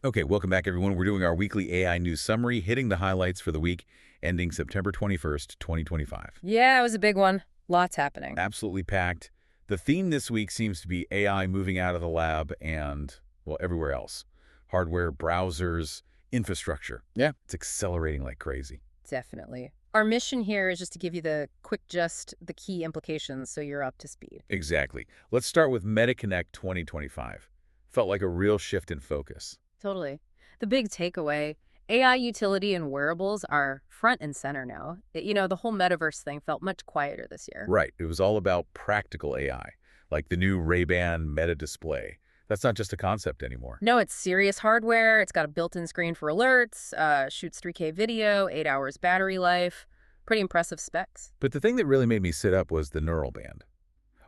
Okay, welcome back, everyone. We're doing our weekly AI news summary, hitting the highlights for the week ending September 21st, 2025. Yeah, it was a big one. Lots happening. Absolutely packed. The theme this week seems to be AI moving out of the lab and, well, everywhere else. Hardware, browsers, infrastructure. Yeah, it's accelerating like crazy. Definitely. Our mission here is just to give you the key implications so you're up to speed. Exactly. Let's start with MetaConnect 2025. Felt like a real shift in focus. Totally. The big takeaway, AI utility and wearables are front and center now. The whole metaverse thing felt much quieter this year. Right. It was all about practical AI, like the new Ray-Ban Meta display. That's not just a concept anymore. No, it's serious hardware. It's got a built-in screen for alerts, shoots 3K video, 8 hours battery life. Pretty impressive specs. But the thing that really made me sit up was the neural band.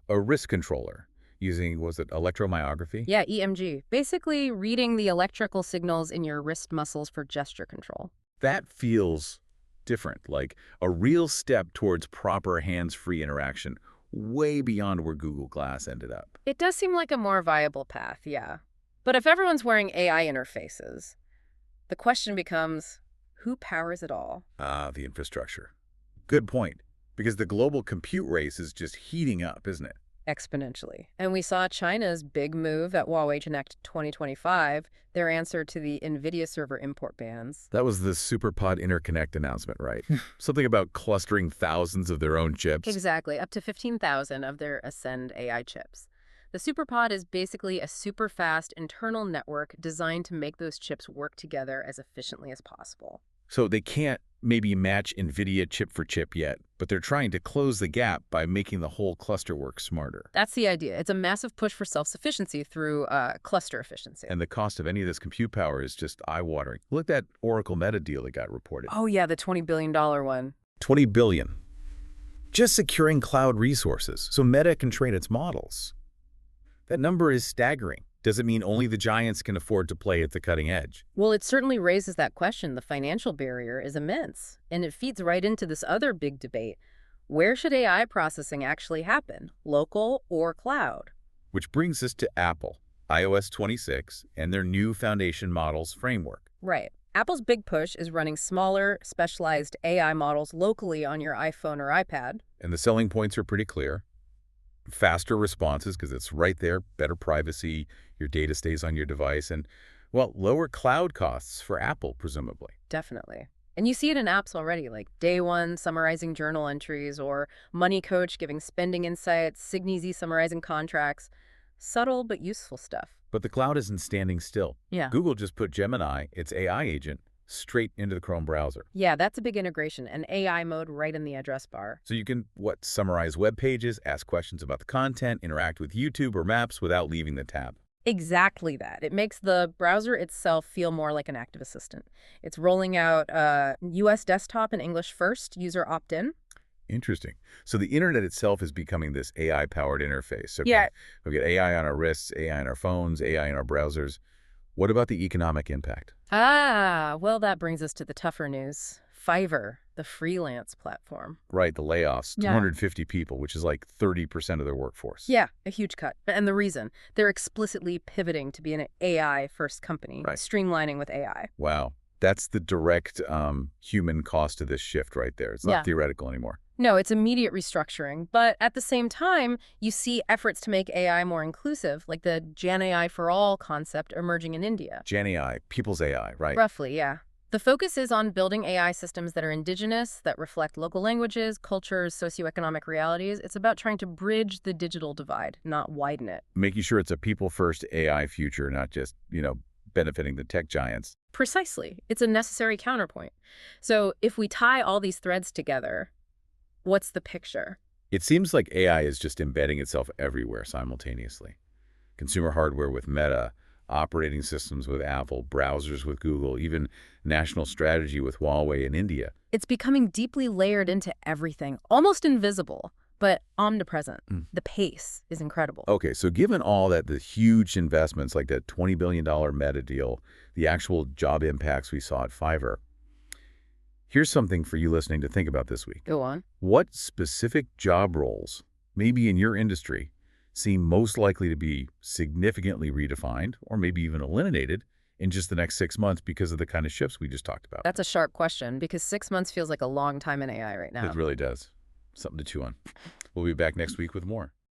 A wrist controller using, was it electromyography? Yeah, EMG. Basically reading the electrical signals in your wrist muscles for gesture control. That feels different, like a real step towards proper hands-free interaction, way beyond where Google Glass ended up. It does seem like a more viable path, yeah. But if everyone's wearing AI interfaces, the question becomes, who powers it all? Ah, the infrastructure. Good point, because the global compute race is just heating up, isn't it? Exponentially. And we saw China's big move at Huawei Connect 2025, their answer to the Nvidia server import bans. That was the SuperPoD Interconnect announcement, right? Something about clustering thousands of their own chips. Exactly, up to 15,000 of their Ascend AI chips. The SuperPod is basically a super fast internal network designed to make those chips work together as efficiently as possible. So they can't maybe match Nvidia chip for chip yet, but they're trying to close the gap by making the whole cluster work smarter. That's the idea. It's a massive push for self-sufficiency through cluster efficiency. And the cost of any of this compute power is just eye-watering. Look at that Oracle Meta deal that got reported. Oh yeah, the $20 billion one. $20 billion. Just securing cloud resources so Meta can train its models. That number is staggering. Does it mean only the giants can afford to play at the cutting edge? Well, it certainly raises that question. The financial barrier is immense, and it feeds right into this other big debate. Where should AI processing actually happen, local or cloud? Which brings us to Apple, iOS 26, and their new foundation models framework. Right. Apple's big push is running smaller, specialized AI models locally on your iPhone or iPad. And the selling points are pretty clear. Faster responses, because it's right there, better privacy, your data stays on your device, and, well, lower cloud costs for Apple, presumably. Definitely. And you see it in apps already, like Day One summarizing journal entries, or Money Coach giving spending insights, Signeasy summarizing contracts. Subtle but useful stuff. But the cloud isn't standing still. Yeah. Google just put Gemini, its AI agent, straight into the Chrome browser. Yeah, that's a big integration, an AI mode right in the address bar. So you can, summarize web pages, ask questions about the content, interact with YouTube or Maps without leaving the tab. Exactly that. It makes the browser itself feel more like an active assistant. It's rolling out US desktop and English first, user opt-in. Interesting. So the internet itself is becoming this AI-powered interface. So Yeah. we get AI on our wrists, AI on our phones, AI in our browsers. What about the economic impact? Well, that brings us to the tougher news. Fiverr, the freelance platform. Right, the layoffs, Yeah. 250 people, which is like 30% of their workforce. Yeah, a huge cut. And the reason, they're explicitly pivoting to be an AI-first company, Right. streamlining with AI. Wow. That's the direct human cost of this shift right there. It's not Yeah. theoretical anymore. No, it's immediate restructuring, but at the same time, you see efforts to make AI more inclusive, like the JanAI for all concept emerging in India. JanAI, people's AI, right? Roughly, yeah. The focus is on building AI systems that are indigenous, that reflect local languages, cultures, socioeconomic realities. It's about trying to bridge the digital divide, not widen it. Making sure it's a people-first AI future, not just, benefiting the tech giants. Precisely. It's a necessary counterpoint. So if we tie all these threads together, what's the picture? It seems like AI is just embedding itself everywhere simultaneously. Consumer hardware with Meta, operating systems with Apple, browsers with Google, even national strategy with Huawei in India. It's becoming deeply layered into everything, almost invisible, but omnipresent. The pace is incredible. Okay, so given all that, the huge investments like that $20 billion Meta deal, the actual job impacts we saw at Fiverr, here's something for you listening to think about this week. Go on. What specific job roles, maybe in your industry, seem most likely to be significantly redefined or maybe even eliminated in just the next 6 months because of the kind of shifts we just talked about? That's a sharp question because 6 months feels like a long time in AI right It now. really does. Something to chew on. We'll be back next week with more.